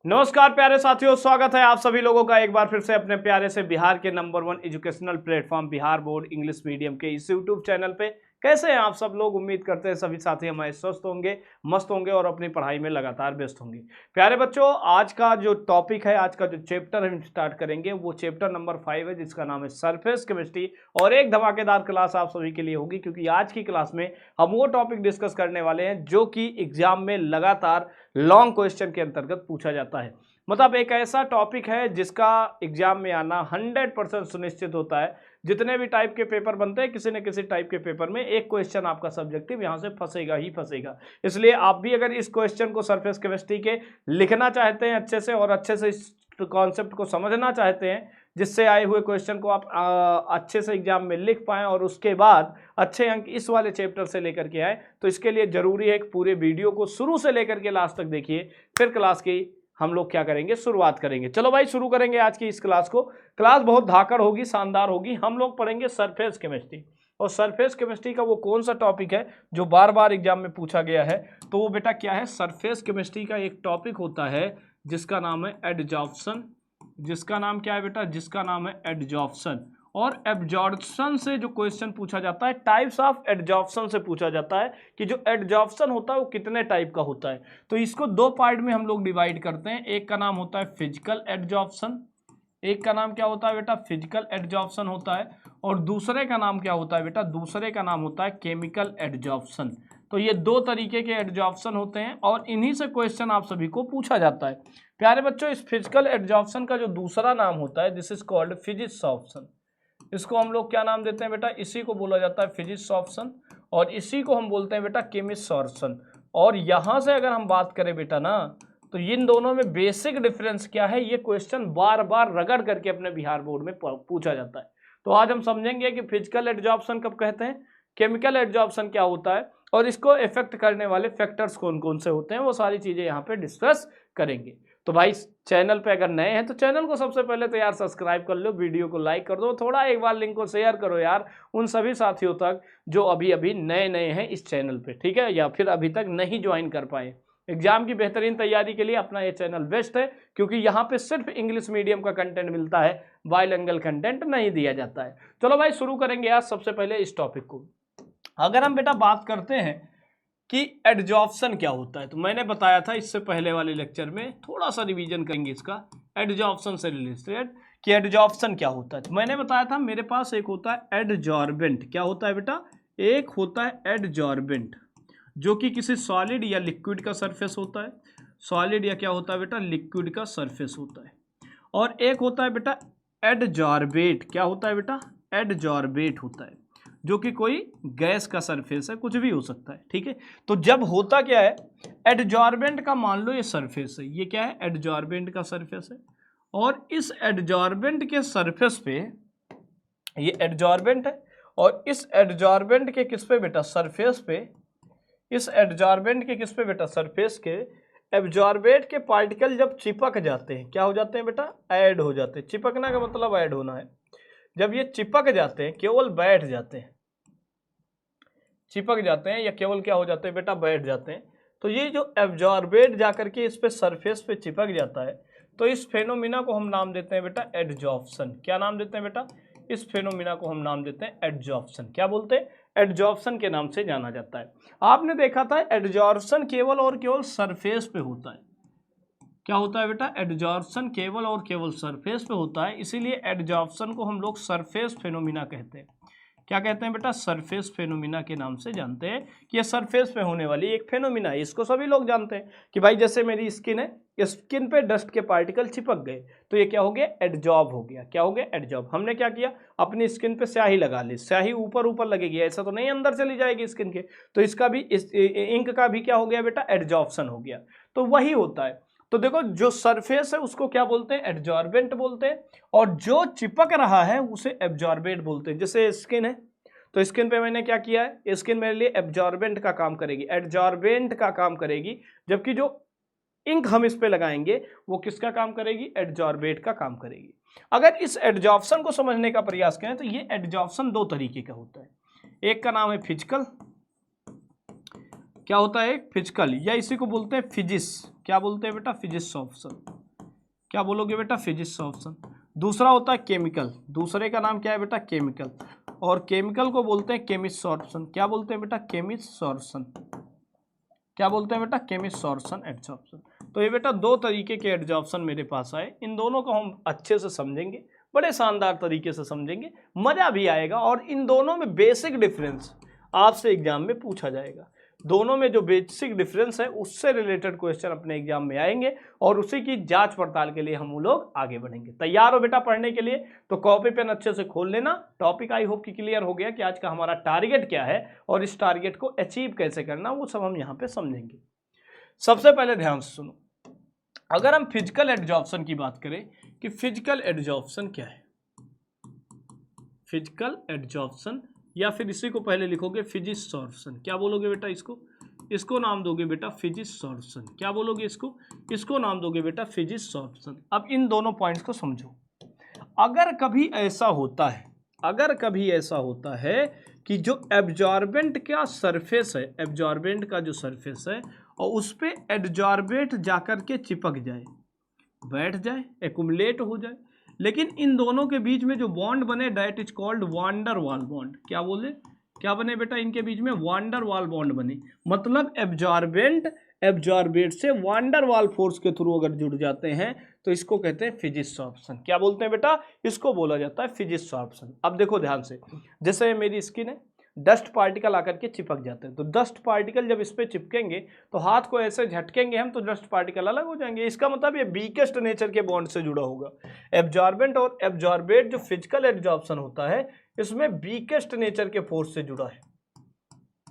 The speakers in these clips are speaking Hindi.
नमस्कार प्यारे साथियों, स्वागत है आप सभी लोगों का एक बार फिर से अपने प्यारे से बिहार के number 1 educational platform Bihar board English medium के इस यूट्यूब चैनल पे। कैसे हैं आप सब लोग? उम्मीद करते हैं सभी साथी हमारे स्वस्थ होंगे, मस्त होंगे और अपनी पढ़ाई में लगातार व्यस्त होंगे। प्यारे बच्चों, आज का जो टॉपिक है, आज का जो चैप्टर हम स्टार्ट करेंगे वो चैप्टर नंबर 5 है, जिसका नाम है सरफेस केमिस्ट्री। और एक धमाकेदार क्लास आप सभी के लिए होगी, क्योंकि आज की क्लास में हम वो टॉपिक डिस्कस करने वाले हैं जो कि एग्जाम में लगातार लॉन्ग क्वेश्चन के अंतर्गत पूछा जाता है। मतलब एक ऐसा टॉपिक है जिसका एग्जाम में आना 100% सुनिश्चित होता है। जितने भी टाइप के पेपर बनते हैं, किसी न किसी टाइप के पेपर में एक क्वेश्चन आपका सब्जेक्टिव यहाँ से फंसेगा ही फंसेगा। इसलिए आप भी अगर इस क्वेश्चन को सरफेस केमिस्ट्री के लिखना चाहते हैं अच्छे से, और अच्छे से इस कॉन्सेप्ट को समझना चाहते हैं, जिससे आए हुए क्वेश्चन को आप अच्छे से एग्जाम में लिख पाएं और उसके बाद अच्छे अंक इस वाले चैप्टर से लेकर के आए, तो इसके लिए जरूरी है कि पूरे वीडियो को शुरू से लेकर के लास्ट तक देखिए। फिर क्लास की हम लोग क्या करेंगे, शुरुआत करेंगे। चलो भाई, शुरू करेंगे आज की इस क्लास को। क्लास बहुत धाकड़ होगी, शानदार होगी। हम लोग पढ़ेंगे सरफेस केमिस्ट्री। और सरफेस केमिस्ट्री का वो कौन सा टॉपिक है जो बार बार एग्जाम में पूछा गया है, तो वो बेटा क्या है, सरफेस केमिस्ट्री का एक टॉपिक होता है जिसका नाम है एडजॉर्प्शन। जिसका नाम क्या है बेटा? जिसका नाम है एडजॉर्प्शन। और एब्जॉर्प्शन से जो क्वेश्चन पूछा जाता है, टाइप्स ऑफ एडजॉर्प्शन से पूछा जाता है कि जो एडजॉर्प्शन होता है वो कितने टाइप का होता है। तो इसको दो पार्ट में हम लोग डिवाइड करते हैं। एक का नाम होता है फिजिकल एडजॉर्प्शन। एक का नाम क्या होता है बेटा? फिजिकल एडजॉर्प्शन होता है। और दूसरे का नाम क्या होता है बेटा? दूसरे का नाम होता है केमिकल एडजॉर्प्शन। तो ये दो तरीके के एडजॉर्प्शन होते हैं और इन्हीं से क्वेश्चन आप सभी को पूछा जाता है। प्यारे बच्चों, इस फिजिकल एडजॉर्प्शन का जो दूसरा नाम होता है, this is called physics option. इसको हम लोग क्या नाम देते हैं बेटा? इसी को बोला जाता है फिजिक्स ऑप्शन, और इसी को हम बोलते हैं बेटा केमिसॉर्प्शन। और यहां से अगर हम बात करें बेटा ना, तो इन दोनों में बेसिक डिफरेंस क्या है, ये क्वेश्चन बार बार रगड़ करके अपने बिहार बोर्ड में पूछा जाता है। तो आज हम समझेंगे कि फिजिकल एडजॉर्प्शन कब कहते हैं, केमिकल एडजॉर्प्शन क्या होता है, और इसको इफेक्ट करने वाले फैक्टर्स कौन कौन से होते हैं, वो सारी चीजें यहाँ पे डिस्कस करेंगे। तो भाई, चैनल पे अगर नए हैं तो चैनल को सबसे पहले तो यार सब्सक्राइब कर लो, वीडियो को लाइक कर दो, थोड़ा एक बार लिंक को शेयर करो यार उन सभी साथियों तक जो अभी अभी नए नए हैं इस चैनल पे, ठीक है, या फिर अभी तक नहीं ज्वाइन कर पाए। एग्जाम की बेहतरीन तैयारी के लिए अपना ये चैनल बेस्ट है, क्योंकि यहाँ पे सिर्फ इंग्लिश मीडियम का कंटेंट मिलता है, बाइलिंगुअल कंटेंट नहीं दिया जाता है। चलो भाई, शुरू करेंगे आज सबसे पहले इस टॉपिक को। अगर हम बेटा बात करते हैं कि एडजॉर्प्शन क्या होता है, तो मैंने बताया था इससे पहले वाले लेक्चर में, थोड़ा सा रिवीजन करेंगे इसका एडजॉर्प्शन से रिलेटेड कि एडजॉर्प्शन क्या होता है। तो मैंने बताया था मेरे पास एक होता है एडजॉर्बेंट। क्या होता है बेटा? एक होता है एडजॉर्बेंट, जो कि किसी सॉलिड या लिक्विड का सरफेस होता है। सॉलिड या क्या होता है बेटा? लिक्विड का सरफेस होता है। और एक होता है बेटा एडजॉर्बेट। क्या होता है बेटा? एडजॉर्बेट होता है, जो कि कोई गैस का सरफेस है, कुछ भी हो सकता है, ठीक है। तो जब होता क्या है, एडजॉर्बेंट का मान लो ये सरफेस है, ये क्या है? एडजॉर्बेंट का सरफेस है। और इस एडजॉर्बेंट के सरफेस पे, ये एडजॉर्बेंट है, और इस एडजॉर्बेंट के किस पे बेटा? सरफेस पे। इस एडजॉर्बेंट के किस पे बेटा? सरफेस के। एब्जॉर्बेट के पार्टिकल जब चिपक जाते हैं, क्या हो जाते हैं बेटा? ऐड हो जाते हैं। चिपकना का मतलब ऐड होना है। जब ये चिपक जाते हैं, केवल बैठ जाते हैं, चिपक जाते हैं या केवल क्या हो जाते हैं बेटा? बैठ जाते हैं। तो ये जो एब्जॉर्बेट जाकर के इस पे सरफेस पे चिपक जाता है, तो इस फेनोमिना को हम नाम देते हैं बेटा एडजॉर्प्शन। क्या नाम देते हैं बेटा? इस फेनोमिना को हम नाम देते हैं एडजॉर्प्शन। क्या बोलते हैं? एडजॉर्प्शन के नाम से जाना जाता है। आपने देखा था एडजॉर्प्शन केवल और केवल सरफेस पे होता है। क्या होता है बेटा? एडजॉर्प्शन केवल और केवल सरफेस पे होता है, इसीलिए एडजॉर्प्शन को हम लोग सरफेस फेनोमिना कहते हैं। क्या कहते हैं बेटा? सरफेस फेनोमिना के नाम से जानते हैं कि ये सरफेस पे होने वाली एक फेनोमिना है। इसको सभी लोग जानते हैं कि भाई जैसे मेरी स्किन है, स्किन पे डस्ट के पार्टिकल चिपक गए, तो ये क्या हो गया? एडजॉर्ब हो गया। क्या हो गया? एडजॉर्ब। हमने क्या किया? अपनी स्किन पे स्याही लगा ली, स्याही ऊपर ऊपर लगेगी, ऐसा तो नहीं अंदर चली जाएगी स्किन के, तो इसका भी, इस इंक का भी क्या हो गया बेटा? एडजॉर्प्शन हो गया। तो वही होता है। तो देखो, जो सरफेस है उसको क्या बोलते हैं? एडजॉर्बेंट बोलते हैं, और जो चिपक रहा है उसे एब्जॉर्बेंट बोलते हैं। जैसे स्किन है, तो स्किन पे मैंने क्या किया है? स्किन मेरे लिए एब्जॉर्बेंट का काम करेगी, एडजॉर्बेंट का काम करेगी, जबकि जो इंक हम इस पे लगाएंगे वो किसका काम करेगी? एडजॉर्बेंट का काम करेगी। अगर इस एडजॉर्प्शन को समझने का प्रयास करें तो ये एडजॉर्प्शन दो तरीके का होता है। एक का नाम है फिजिकल। क्या होता है? फिजिकल, या इसी को बोलते हैं फिजिक्स। क्या बोलते हैं बेटा? Physics option. क्या बोलोगे बेटा? फिजिसॉर्प्शन। दूसरा होता है केमिकल, दूसरे का नाम क्या है बेटा? केमिकल, और केमिकल को बोलते हैं केमिसॉर्प्शन। क्या बोलते हैं बेटा? केमिसॉर्प्शन। क्या बोलते हैं बेटा? Chemisorption adsorption. तो ये बेटा दो तरीके के एडजॉर्प्शन मेरे पास आए, इन दोनों को हम अच्छे से समझेंगे, बड़े शानदार तरीके से समझेंगे, मजा भी आएगा। और इन दोनों में बेसिक डिफरेंस आपसे एग्जाम में पूछा जाएगा। दोनों में जो बेसिक डिफरेंस है उससे रिलेटेड क्वेश्चन अपने एग्जाम में आएंगे और उसी की जांच पड़ताल के लिए हम लोग आगे बढ़ेंगे। तैयार हो बेटा पढ़ने के लिए? तो कॉपी पेन अच्छे से खोल लेना। टॉपिक आई होप कि क्लियर हो गया कि आज का हमारा टारगेट क्या है और इस टारगेट को अचीव कैसे करना, वो सब हम यहाँ पे समझेंगे। सबसे पहले ध्यान से सुनो, अगर हम फिजिकल एडजॉर्प्शन की बात करें कि फिजिकल एडजॉर्प्शन क्या है, फिजिकल एडजॉर्प्शन, या फिर इसी को पहले लिखोगे फिजिसॉर्प्शन। क्या बोलोगे बेटा? इसको नाम दोगे बेटा फिजिसॉर्प्शन। क्या बोलोगे? इसको नाम दोगे बेटा फिजिसॉर्प्शन। अब इन दोनों पॉइंट्स को समझो। अगर कभी ऐसा होता है कि जो एब्जॉर्बेंट का सरफेस है, एब्जॉर्बेंट का जो सरफेस है और उस पे एडजॉर्बेंट जाकर के चिपक जाए, बैठ जाए, एक्युमुलेट हो जाए, लेकिन इन दोनों के बीच में जो बॉन्ड बने दैट इज कॉल्ड वांडर वाल बॉन्ड। क्या बोले? क्या बने बेटा? इनके बीच में वांडर वाल बॉन्ड बने, मतलब एब्जॉर्बेंट से वांडर वाल फोर्स के थ्रू अगर जुड़ जाते हैं तो इसको कहते हैं फिजिसॉर्प्शन। क्या बोलते हैं बेटा? इसको बोला जाता है फिजिसॉर्प्शन। अब देखो ध्यान से, जैसे मेरी स्किन है, डस्ट पार्टिकल आकर के चिपक जाते हैं, तो डस्ट पार्टिकल जब इस पे चिपकेंगे तो हाथ को ऐसे झटकेंगे हम, तो डस्ट पार्टिकल अलग हो जाएंगे। इसका मतलब ये वीकेस्ट नेचर के बॉन्ड से जुड़ा होगा। एब्जॉर्बेंट और एब्जॉर्बेट जो फिजिकल एडजॉर्प्शन होता है इसमें वीकेस्ट नेचर के फोर्स से जुड़ा है,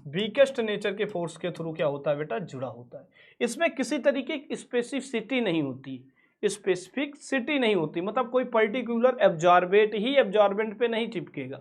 वीकेस्ट नेचर के फोर्स के थ्रू क्या होता है बेटा? जुड़ा होता है। इसमें किसी तरीके की स्पेसिफिसिटी नहीं होती, स्पेसिफिसिटी नहीं होती, मतलब कोई पर्टिकुलर एब्जॉर्बेट ही एब्जॉर्बेंट पे नहीं चिपकेगा।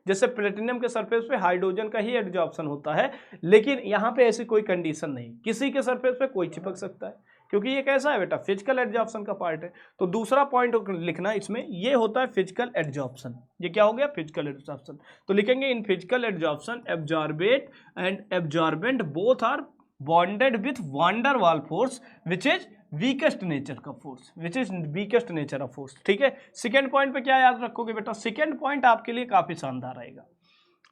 जैसे प्लेटिनम के सरफेस पे हाइड्रोजन का ही एडजॉर्प्शन होता है, लेकिन यहाँ पे ऐसी कोई कंडीशन नहीं, किसी के सरफेस पे कोई चिपक सकता है, क्योंकि ये कैसा है बेटा? फिजिकल एडजॉर्प्शन का पार्ट है। तो दूसरा पॉइंट लिखना इसमें, ये होता है फिजिकल एडजॉर्प्शन। ये क्या हो गया? Physical adsorption. तो लिखेंगे in physical adsorption adsorbate and adsorbent both are bonded with van der Waals force which is weakest nature का force, which is weakest nature of force. ठीक है। सेकेंड पॉइंट पे क्या याद रखोगे बेटा? सेकेंड पॉइंट आपके लिए काफी शानदार आएगा।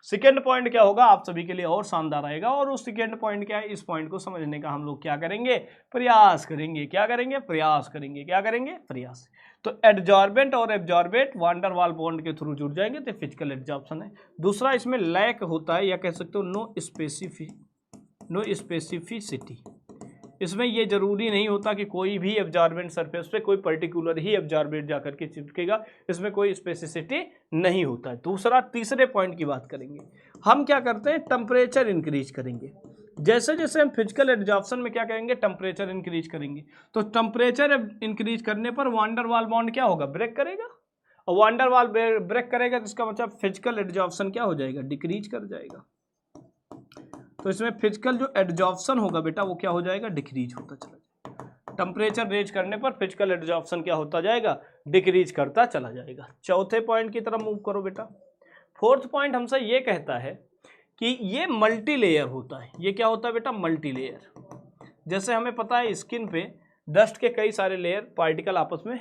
सेकेंड पॉइंट क्या होगा आप सभी के लिए और शानदार आएगा, और उस सेकेंड पॉइंट क्या है, इस पॉइंट को समझने का हम लोग क्या करेंगे? प्रयास करेंगे। क्या करेंगे? प्रयास करेंगे। क्या करेंगे? प्रयास। तो एडजॉर्बेंट और एब्जॉर्बेट वांडर वाल बॉन्ड के थ्रू जुड़ जाएंगे तो फिजिकल एडजॉर्प्शन है। दूसरा इसमें लैक होता है, या कह सकते हो नो स्पेसिफिसिटी। इसमें ये जरूरी नहीं होता कि कोई भी एब्जॉर्बेंट सरफेस पे कोई पर्टिकुलर ही एब्जॉर्बेंट जाकर के चिपकेगा, इसमें कोई स्पेसिसिटी नहीं होता है। दूसरा, तीसरे पॉइंट की बात करेंगे, हम क्या करते हैं? टेम्परेचर इंक्रीज करेंगे। जैसे जैसे हम फिजिकल एडजॉर्प्शन में क्या करेंगे? टेम्परेचर इंक्रीज करेंगे। तो टेम्परेचर इंक्रीज करने पर वांडर वाल बॉन्ड क्या होगा? ब्रेक करेगा, और वांडर वाल ब्रेक करेगा तो इसका मतलब फिजिकल एडजॉर्प्शन क्या हो जाएगा? डिक्रीज कर जाएगा। तो इसमें फिजिकल जो एडजॉर्प्शन होगा बेटा वो क्या हो जाएगा? डिक्रीज होता चला जाएगा। टेम्परेचर रेज करने पर फिजिकल एडजॉर्प्शन क्या होता जाएगा? डिक्रीज करता चला जाएगा। चौथे पॉइंट की तरफ मूव करो बेटा। फोर्थ पॉइंट हमसे ये कहता है कि ये मल्टी लेयर होता है। ये क्या होता है बेटा? Multi layer. जैसे हमें पता है स्किन पे डस्ट के कई सारे लेयर पार्टिकल आपस में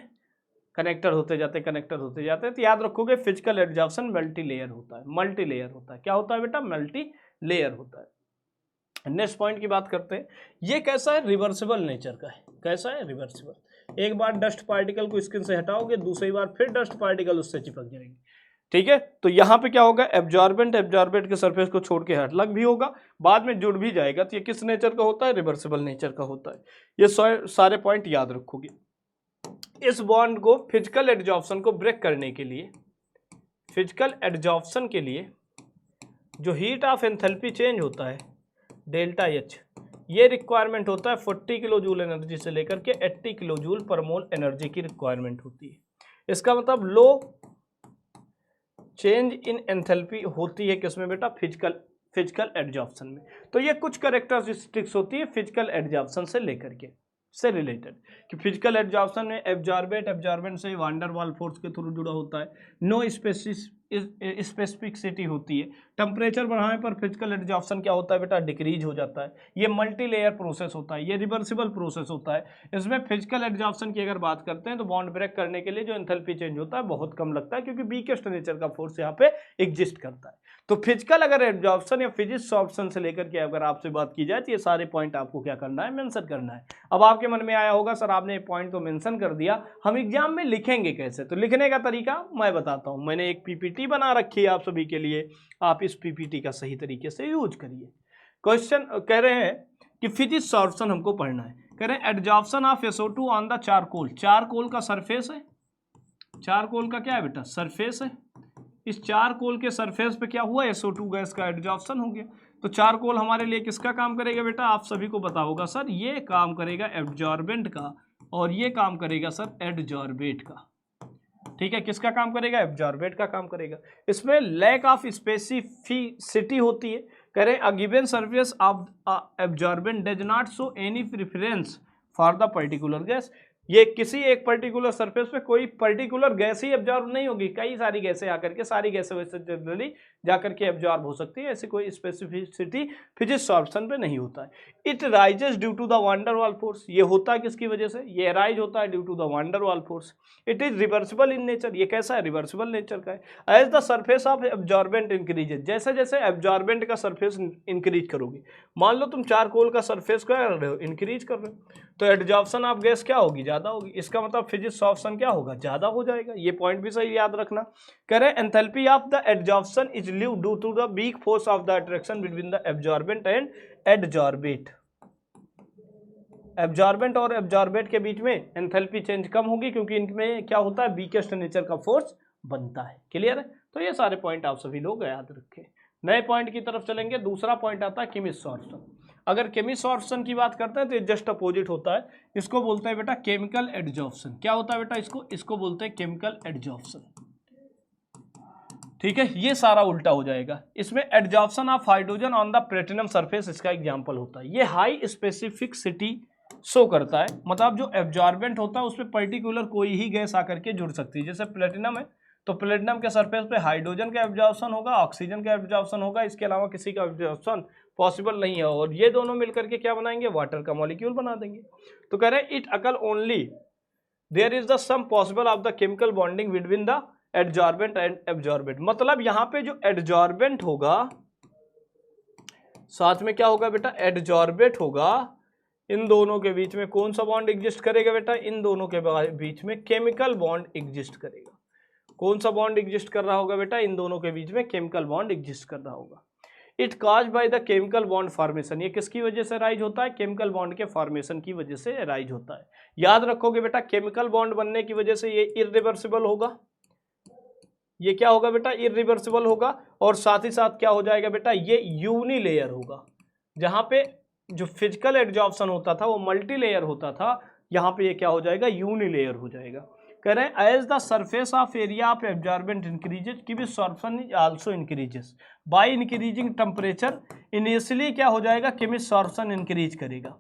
कनेक्टर होते जाते हैं, तो याद रखोगे फिजिकल एडजॉर्प्शन मल्टी लेयर होता है। मल्टी लेयर होता है। क्या होता है बेटा? मल्टी लेयर होता है। नेक्स्ट पॉइंट की बात करते हैं, ये कैसा है? रिवर्सिबल नेचर का है। कैसा है? रिवर्सिबल। एक बार डस्ट पार्टिकल को स्किन से हटाओगे, दूसरी बार फिर डस्ट पार्टिकल उससे चिपक जाएंगे। ठीक है। तो यहाँ पे क्या होगा? एब्जॉर्बेंट के सरफेस को छोड़ के अलग भी होगा, बाद में जुड़ भी जाएगा। तो ये किस नेचर का होता है? रिवर्सिबल नेचर का होता है। ये सारे पॉइंट याद रखोगे। इस बॉन्ड को फिजिकल एडजॉर्प्शन को ब्रेक करने के लिए, फिजिकल एडजॉर्प्शन के लिए जो हीट ऑफ एंथैल्पी चेंज होता है डेल्टा एच, ये रिक्वायरमेंट होता है 40 किलो जूल एनर्जी से लेकर के 80 किलो जूल पर मोल एनर्जी की रिक्वायरमेंट होती है। इसका मतलब लो चेंज इन एंथैल्पी होती है किसमें बेटा? फिजिकल एडजॉर्प्शन में। तो ये कुछ कैरेक्टरिस्टिक्स होती है फिजिकल एडजॉर्प्शन से लेकर के। से रिलेटेड, कि फिजिकल एब्जॉर्प्शन में एब्जॉर्बेंट से वांडर वाल फोर्स के थ्रू जुड़ा होता है, नो स्पेसिफिसिटी होती है, टेम्परेचर बढ़ाने पर फिजिकल एब्जॉर्प्शन क्या होता है बेटा, डिक्रीज हो जाता है, ये मल्टी लेयर प्रोसेस होता है, ये रिवर्सिबल प्रोसेस होता है। इसमें फिजिकल एब्जॉर्प्शन की अगर बात करते हैं तो बॉन्ड ब्रेक करने के लिए जो एंथैल्पी चेंज होता है बहुत कम लगता है, क्योंकि वीकेस्ट नेचर का फोर्स यहाँ पे एग्जिस्ट करता है। तो फिजिकल अगर एब्जॉर्प्शन या फिजिक्स ऑप्शन से लेकर के अगर आपसे बात की जाए तो ये सारे पॉइंट आपको क्या करना है, मेंशन करना है। अब आपके मन में आया होगा सर आपने पॉइंट तो मेंशन कर दिया, हम एग्जाम में लिखेंगे कैसे? तो लिखने का तरीका मैं बताता हूं। मैंने एक पीपीटी बना रखी है आप सभी के लिए, आप इस पीपीटी का सही तरीके से यूज करिए। क्वेश्चन कह रहे हैं कि फिजिक्स ऑप्शन हमको पढ़ना है, कह रहे हैं absorption of SO2 on the charcoal. Charcoal का सरफेस है, चारकोल का क्या है बेटा, सरफेस है। इस चारकोल के सरफेस पे क्या हुआ, SO2 गैस का एब्जॉर्प्शन हो गया। तो चारकोल हमारे लिए किसका काम करेगा बेटा, आप सभी को पता होगा सर, ये काम करेगा एब्जॉर्बेंट का और ये काम करेगा सर एडजॉर्बेट का। ठीक है, किसका काम करेगा, एब्जॉर्बेट का काम करेगा। इसमें लैक ऑफ स्पेसिफिसिटी होती है, कह रहे हैं a given surface of absorbent does not show any preference for the particular gas. ये किसी एक पर्टिकुलर सरफेस पे कोई पर्टिकुलर गैस ही एब्जॉर्ब नहीं होगी, कई सारी गैसें आकर के, सारी गैसें वैसे जनरली जाकर के एब्जॉर्ब हो सकती है, ऐसी कोई स्पेसिफिसिटी फिजिक्स ऑप्शन पे नहीं होता है। It rises due to the van der Waals force, ये होता है किसकी वजह से, ये राइज होता है due to the van der Waals force. It is reversible in nature, ये कैसा है, रिवर्सिबल नेचर का है। As the surface of absorbent increases, जैसे जैसे एब्जॉर्बेंट का सरफेस इंक्रीज करोगे, मान लो तुम चारकोल का सरफेस क्या कर रहे हो, इंक्रीज कर रहे हो, तो एब्जॉर्प्शन ऑफ गैस क्या होगी, ज्यादा होगी। इसका मतलब फिजिक्स ऑप्शन क्या होगा, ज्यादा हो जाएगा। ये पॉइंट भी सही याद रखना। कह रहे हैं enthalpy of the absorption is due to the weak force of the attraction between the absorbent and adsorbate. Absorbent और एब्जॉर्बेट के बीच में एंथैल्पी चेंज कम होगी, क्योंकि इनमें क्या होता है, वीकेस्ट नेचर का फोर्स बनता है। क्लियर है? तो ये सारे पॉइंट आप सभी लोग याद रखें। नए पॉइंट की तरफ चलेंगे। दूसरा पॉइंट आता है केमिसॉर्प्शन। अगर केमिसॉर्प्शन की बात करते हैं तो ये जस्ट अपोजिट होता है, इसको बोलते हैं बेटा केमिकल एडजॉर्प्शन। क्या होता है बेटा, इसको बोलते हैं केमिकल एडजॉर्प्शन। ठीक है, ये सारा उल्टा हो जाएगा। इसमें adsorption of hydrogen on the platinum surface इसका एग्जांपल होता है। ये हाई स्पेसिफिसिटी शो करता है, मतलब जो एब्जॉर्बेंट होता है उसमें पर्टिकुलर कोई ही गैस आकर के जुड़ सकती है। जैसे प्लेटिनम है तो प्लेटिनम के सरफेस पे हाइड्रोजन का एब्जॉर्प्शन होगा, ऑक्सीजन का एब्जॉर्प्शन होगा, इसके अलावा किसी का एब्जॉर्प्शन पॉसिबल नहीं है, और ये दोनों मिलकर के क्या बनाएंगे, वाटर का मॉलिक्यूल बना देंगे। तो कह रहे हैं it occur only there is the some possible of the chemical bonding between the adsorbent and absorbent. मतलब यहाँ पे जो एडजॉर्बेंट होगा साथ में क्या होगा बेटा, एडजॉर्बेट होगा, इन दोनों के बीच में कौन सा बॉन्ड एग्जिस्ट करेगा बेटा, इन दोनों के बीच में केमिकल बॉन्ड एग्जिस्ट करेगा। कौन सा बॉन्ड एग्जिस्ट कर रहा होगा बेटा, इन दोनों के बीच में केमिकल बॉन्ड एग्जिस्ट कर रहा होगा। It cause by the chemical bond formation, ये किसकी वजह से राइज होता है, केमिकल बॉन्ड के फॉर्मेशन की वजह से राइज होता है। याद रखोगे बेटा, केमिकल बॉन्ड बनने की वजह से ये इरिवर्सिबल होगा। ये क्या होगा बेटा, इरिवर्सिबल होगा, और साथ ही साथ क्या हो जाएगा बेटा, ये यूनिलेयर होगा। जहां पे जो फिजिकल एडजॉर्प्शन होता था वो मल्टी लेयर होता था, यहाँ पे ये क्या हो जाएगा, यूनिलेयर हो जाएगा। कह रहे हैं as the surface of area of absorbent increases chemisorption is also increases by increasing temperature. Initially क्या हो जाएगा, केमिसॉर्प्शन इंक्रीज करेगा,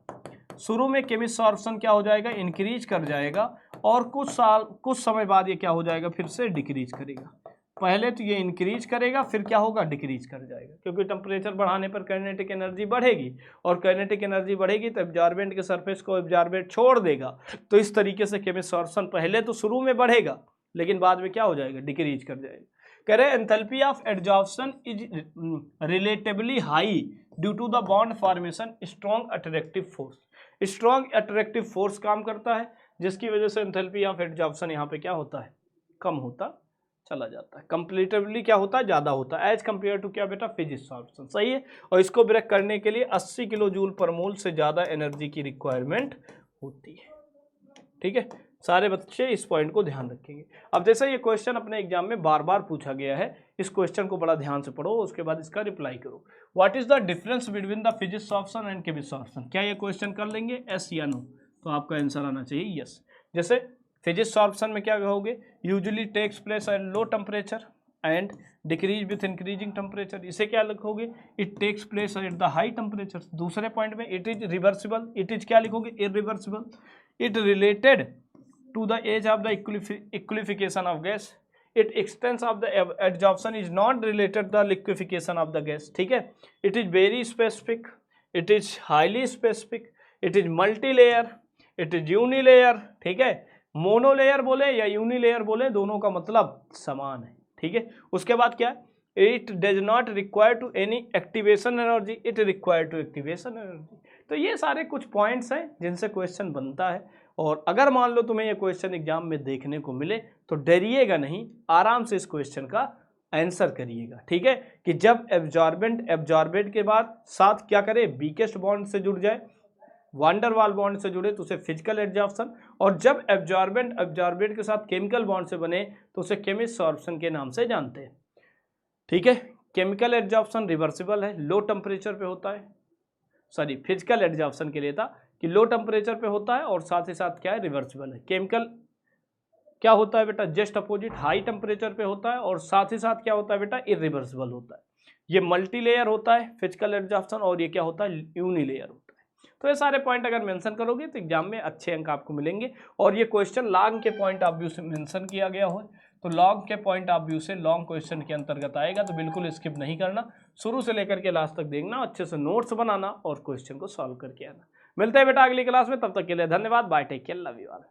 शुरू में केमिसॉर्प्शन क्या हो जाएगा, इंक्रीज कर जाएगा, और कुछ समय बाद ये क्या हो जाएगा, फिर से डिक्रीज करेगा। पहले तो ये इंक्रीज करेगा, फिर क्या होगा, डिक्रीज कर जाएगा, क्योंकि टेम्परेचर बढ़ाने पर काइनेटिक एनर्जी बढ़ेगी, और काइनेटिक एनर्जी बढ़ेगी तो एब्जॉर्बेंट के सरफेस को एब्जॉर्बेंट छोड़ देगा। तो इस तरीके से केमिसॉर्प्शन पहले तो शुरू में बढ़ेगा, लेकिन बाद में क्या हो जाएगा, डिक्रीज कर जाएगा। कह रहे हैं enthalpy of adsorption is relatively high due to the bond formation strong attractive force. Strong attractive force काम करता है, जिसकी वजह से एंथैल्पी ऑफ एडजॉर्प्शन यहाँ पे क्या होता है, कम होता चला जाता है। कंपैरेटिवली क्या होता है, ज्यादा होता है एज कंपेयर टू क्या बेटा, फिजिक्स ऑप्शन। सही है। और इसको ब्रेक करने के लिए 80 किलो जूल पर मोल से ज्यादा एनर्जी की रिक्वायरमेंट होती है। ठीक है, सारे बच्चे इस पॉइंट को ध्यान रखेंगे। अब जैसे ये क्वेश्चन अपने एग्जाम में बार बार पूछा गया है, इस क्वेश्चन को बड़ा ध्यान से पढ़ो, उसके बाद इसका रिप्लाई करो। What is the difference between the physics option and chemistry option. क्या ये क्वेश्चन कर लेंगे, एस या नो? तो आपका आंसर आना चाहिए यस। जैसे फिजिक्स ऑप्शन में क्या कहोगे, usually takes place at low temperature and decrease with increasing temperature, इसे क्या लिखोगे, it takes place at the high temperature. दूसरे पॉइंट में it is reversible, it is क्या लिखोगे, irreversible. It related to the ease of the liquefaction of gas, it extent of the adsorption is not related the liquefaction of the gas, ठीक है। It is very specific, it is highly specific, it is multi layer, it is unilayer, ठीक है। मोनोलेयर बोले या यूनिलेयर बोले, दोनों का मतलब समान है, ठीक है। उसके बाद क्या, it does not require to any activation energy, it require to activation energy. तो ये सारे कुछ पॉइंट्स हैं जिनसे क्वेश्चन बनता है। और अगर मान लो तुम्हें ये क्वेश्चन एग्जाम में देखने को मिले तो डरिएगा नहीं, आराम से इस क्वेश्चन का आंसर करिएगा, ठीक है। कि जब एब्जॉर्बेंट के बाद साथ क्या करे, वीकेस्ट बॉन्ड से जुड़ जाए, वांडर वाल बॉन्ड से जुड़े तो उसे फिजिकल एडजॉर्प्शन, और जब एब्जॉर्बेंट के साथ केमिकल बॉन्ड से बने तो उसे केमिसॉर्प्शन के नाम से जानते हैं, ठीक है। केमिकल एडजॉर्प्शन रिवर्सिबल है, लो टेम्परेचर पे होता है, सॉरी फिजिकल एडजॉर्प्शन के लिए था कि लो टेम्परेचर पे होता है, और साथ ही साथ क्या है, रिवर्सिबल है। केमिकल क्या होता है बेटा, जस्ट अपोजिट, हाई टेम्परेचर पे होता है, और साथ ही साथ क्या होता है बेटा, इरिवर्सिबल होता है। ये मल्टी लेयर होता है फिजिकल एडजॉर्प्शन, और ये क्या होता है, यूनिलेयर होता है। तो ये सारे पॉइंट अगर मेंशन करोगे तो एग्जाम में अच्छे अंक आपको मिलेंगे। और ये क्वेश्चन लॉन्ग के पॉइंट ऑफ व्यू से मेंशन किया गया हो, तो लॉन्ग के पॉइंट ऑफ व्यू से लॉन्ग क्वेश्चन के अंतर्गत आएगा, तो बिल्कुल स्किप नहीं करना, शुरू से लेकर के लास्ट तक देखना, अच्छे से नोट्स बनाना और क्वेश्चन को सॉल्व करके आना। मिलते हैं बेटा अगली क्लास में, तब तक के लिए धन्यवाद, bye, take care, love you all.